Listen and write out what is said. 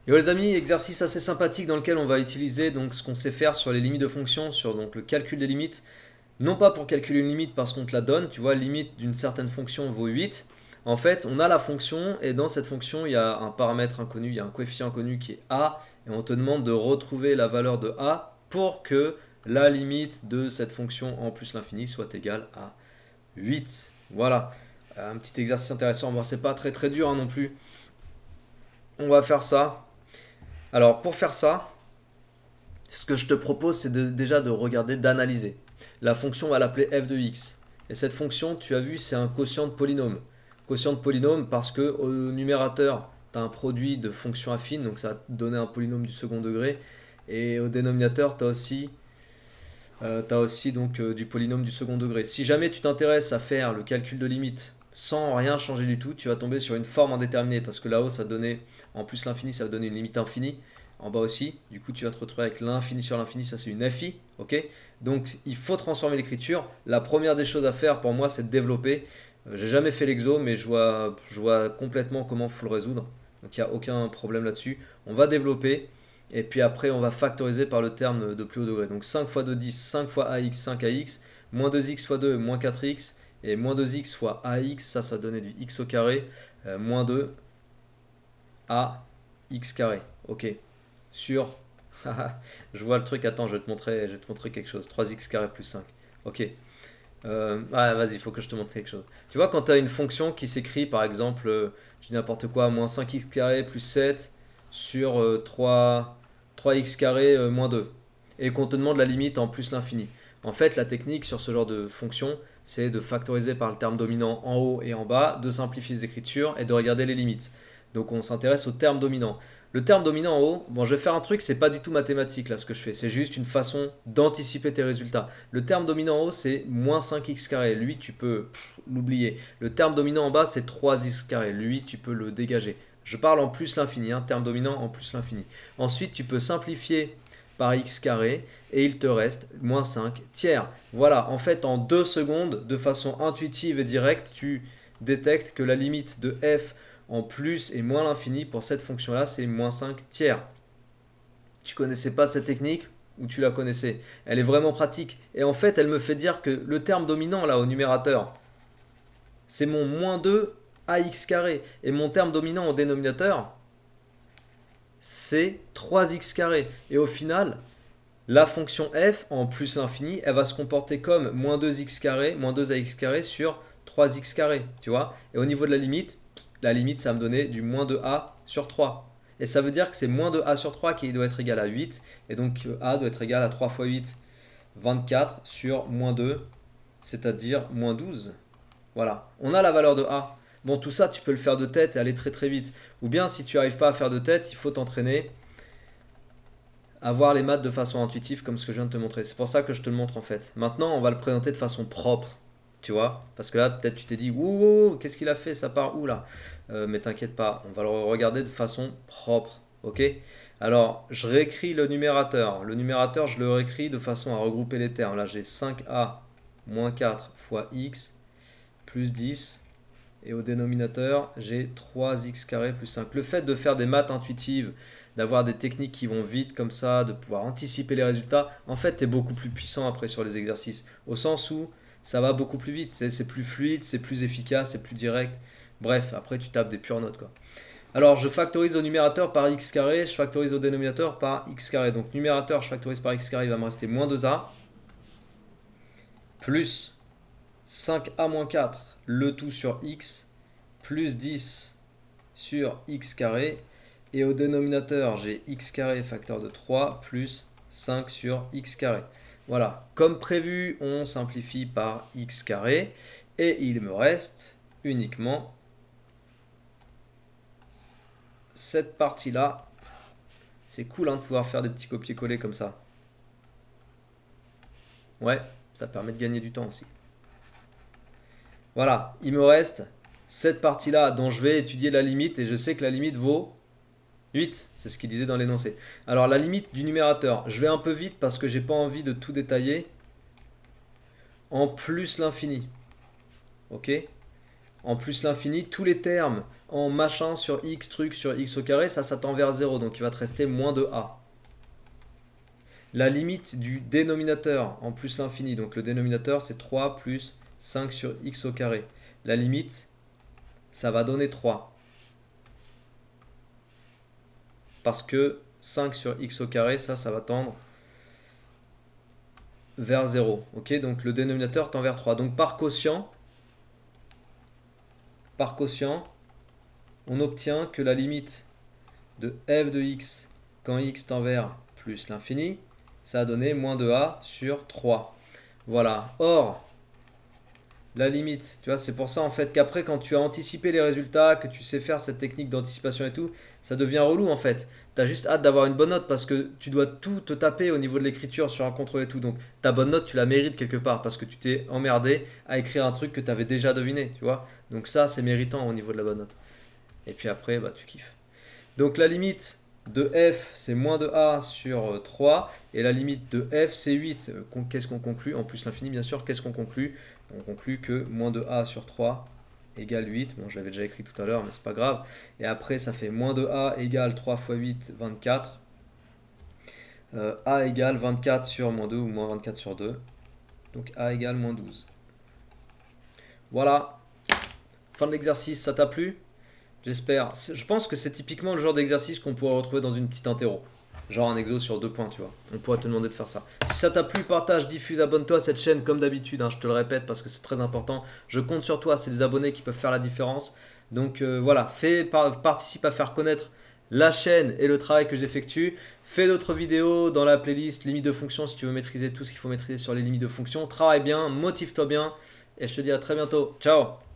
Et ouais, les amis, exercice assez sympathique dans lequel on va utiliser donc ce qu'on sait faire sur les limites de fonctions, sur donc le calcul des limites, non pas pour calculer une limite parce qu'on te la donne, tu vois, limite d'une certaine fonction vaut 8. En fait, on a la fonction et dans cette fonction, il y a un paramètre inconnu, il y a un coefficient inconnu qui est a et on te demande de retrouver la valeur de a pour que la limite de cette fonction en plus l'infini soit égale à 8. Voilà, un petit exercice intéressant. Bon, c'est pas très très dur hein, non plus. On va faire ça. Alors, pour faire ça, ce que je te propose, c'est déjà de regarder, d'analyser. La fonction, on va l'appeler f de x. Et cette fonction, tu as vu, c'est un quotient de polynôme. Quotient de polynôme parce que au numérateur, tu as un produit de fonctions affines, donc ça va te donner un polynôme du second degré. Et au dénominateur, tu as aussi donc, du polynôme du second degré. Si jamais tu t'intéresses à faire le calcul de limite sans rien changer du tout, tu vas tomber sur une forme indéterminée parce que là-haut, ça donnait, en plus l'infini, ça va donner une limite infinie. En bas aussi, du coup, tu vas te retrouver avec l'infini sur l'infini, ça c'est une fi, ok. Donc, il faut transformer l'écriture. La première des choses à faire pour moi, c'est de développer. J'ai jamais fait l'exo, mais je vois complètement comment il faut le résoudre. Donc, il n'y a aucun problème là-dessus. On va développer. Et puis après, on va factoriser par le terme de plus haut degré. Donc 5 fois 2, 10, 5 fois ax, 5ax, moins 2x fois 2, moins 4x, et moins 2x fois ax, ça donnait du x au carré, moins 2 ax carré. Ok. Sur, je vois le truc, attends, je vais te montrer quelque chose. 3x carré plus 5. Ok. Vas-y, il faut que je te montre quelque chose. Tu vois, quand tu as une fonction qui s'écrit, par exemple, je dis n'importe quoi, moins 5x carré plus 7 sur 3x carré moins 2, et qu'on te demande la limite en plus l'infini. En fait, la technique sur ce genre de fonction, c'est de factoriser par le terme dominant en haut et en bas, de simplifier les écritures et de regarder les limites. Donc on s'intéresse au terme dominant. Le terme dominant en haut, bon, je vais faire un truc, c'est pas du tout mathématique là ce que je fais, c'est juste une façon d'anticiper tes résultats. Le terme dominant en haut, c'est moins 5x carré. Lui, tu peux l'oublier. Le terme dominant en bas, c'est 3x carré. Lui, tu peux le dégager. Je parle en plus l'infini, hein, terme dominant en plus l'infini. Ensuite, tu peux simplifier par x carré et il te reste moins 5 tiers. Voilà, en fait, en 2 secondes, de façon intuitive et directe, tu détectes que la limite de f en plus et moins l'infini pour cette fonction-là, c'est moins 5 tiers. Tu connaissais pas cette technique ou tu la connaissais? Elle est vraiment pratique. Et en fait, elle me fait dire que le terme dominant là au numérateur, c'est mon moins 2 ax carré. Et mon terme dominant au dénominateur, c'est 3x carré. Et au final, la fonction f en plus l'infini, elle va se comporter comme moins 2x carré, moins 2ax carré sur 3x carré. Tu vois? Et au niveau de la limite, ça va me donner du moins 2a sur 3. Et ça veut dire que c'est moins de a sur 3 qui doit être égal à 8. Et donc a doit être égal à 3 fois 8, 24 sur moins 2, c'est-à-dire moins 12. Voilà, on a la valeur de a. Bon, tout ça, tu peux le faire de tête et aller très très vite. Ou bien, si tu n'arrives pas à faire de tête, il faut t'entraîner à voir les maths de façon intuitive, comme ce que je viens de te montrer. C'est pour ça que je te le montre en fait. Maintenant, on va le présenter de façon propre. Tu vois? Parce que là, peut-être tu t'es dit, ouh, qu'est-ce qu'il a fait? Ça part où là? Mais t'inquiète pas, on va le regarder de façon propre. Ok? Alors, je réécris le numérateur. Le numérateur, je le réécris de façon à regrouper les termes. Là, j'ai 5a moins 4 fois x plus 10. Et au dénominateur, j'ai 3x carré plus 5. Le fait de faire des maths intuitives, d'avoir des techniques qui vont vite comme ça, de pouvoir anticiper les résultats, en fait, tu es beaucoup plus puissant après sur les exercices. Au sens où ça va beaucoup plus vite, c'est plus fluide, c'est plus efficace, c'est plus direct. Bref, après, tu tapes des pures notes, quoi. Alors, je factorise au numérateur par x carré, je factorise au dénominateur par x carré. Donc, numérateur, je factorise par x carré, il va me rester moins 2a, plus 5a moins 4, le tout sur x, plus 10 sur x carré. Et au dénominateur, j'ai x carré facteur de 3 plus 5 sur x carré. Voilà, comme prévu, on simplifie par x carré. Et il me reste uniquement cette partie-là. C'est cool hein, de pouvoir faire des petits copier-coller comme ça. Ouais, ça permet de gagner du temps aussi. Voilà, il me reste cette partie-là dont je vais étudier la limite et je sais que la limite vaut 8, c'est ce qu'il disait dans l'énoncé. Alors la limite du numérateur, je vais un peu vite parce que j'ai pas envie de tout détailler. En plus l'infini. Ok? En plus l'infini, tous les termes en machin sur x truc sur x au carré, ça tend vers 0, donc il va te rester moins de a. La limite du dénominateur en plus l'infini, donc le dénominateur c'est 3 plus 5 sur x au carré. La limite, ça va donner 3. Parce que 5 sur x au carré, ça va tendre vers 0. Ok, donc le dénominateur tend vers 3. Donc par quotient, on obtient que la limite de f de x quand x tend vers plus l'infini, ça a donné moins de a sur 3. Voilà. Or, la limite, tu vois, c'est pour ça en fait qu'après quand tu as anticipé les résultats, que tu sais faire cette technique d'anticipation et tout, ça devient relou en fait. Tu as juste hâte d'avoir une bonne note parce que tu dois tout te taper au niveau de l'écriture sur un contrôle et tout. Donc ta bonne note, tu la mérites quelque part parce que tu t'es emmerdé à écrire un truc que tu avais déjà deviné, tu vois. Donc ça, c'est méritant au niveau de la bonne note. Et puis après, bah, tu kiffes. Donc la limite de f, c'est moins de a sur 3. Et la limite de f, c'est 8. Qu'est-ce qu'on conclut? En plus l'infini, bien sûr, qu'est-ce qu'on conclut? On conclut que moins de a sur 3 égale 8. Bon, je l'avais déjà écrit tout à l'heure, mais c'est pas grave. Et après, ça fait moins de a égale 3 fois 8, 24. A égale 24 sur moins 2 ou moins 24 sur 2. Donc a égale moins 12. Voilà. Fin de l'exercice, ça t'a plu? J'espère. Je pense que c'est typiquement le genre d'exercice qu'on pourrait retrouver dans une petite interro. Genre un exo sur 2 points, tu vois. On pourrait te demander de faire ça. Si ça t'a plu, partage, diffuse, abonne-toi à cette chaîne comme d'habitude. Hein, je te le répète parce que c'est très important. Je compte sur toi, c'est des abonnés qui peuvent faire la différence. Donc voilà, participe à faire connaître la chaîne et le travail que j'effectue. Fais d'autres vidéos dans la playlist limites de fonction si tu veux maîtriser tout ce qu'il faut maîtriser sur les limites de fonction. Travaille bien, motive-toi bien. Et je te dis à très bientôt. Ciao!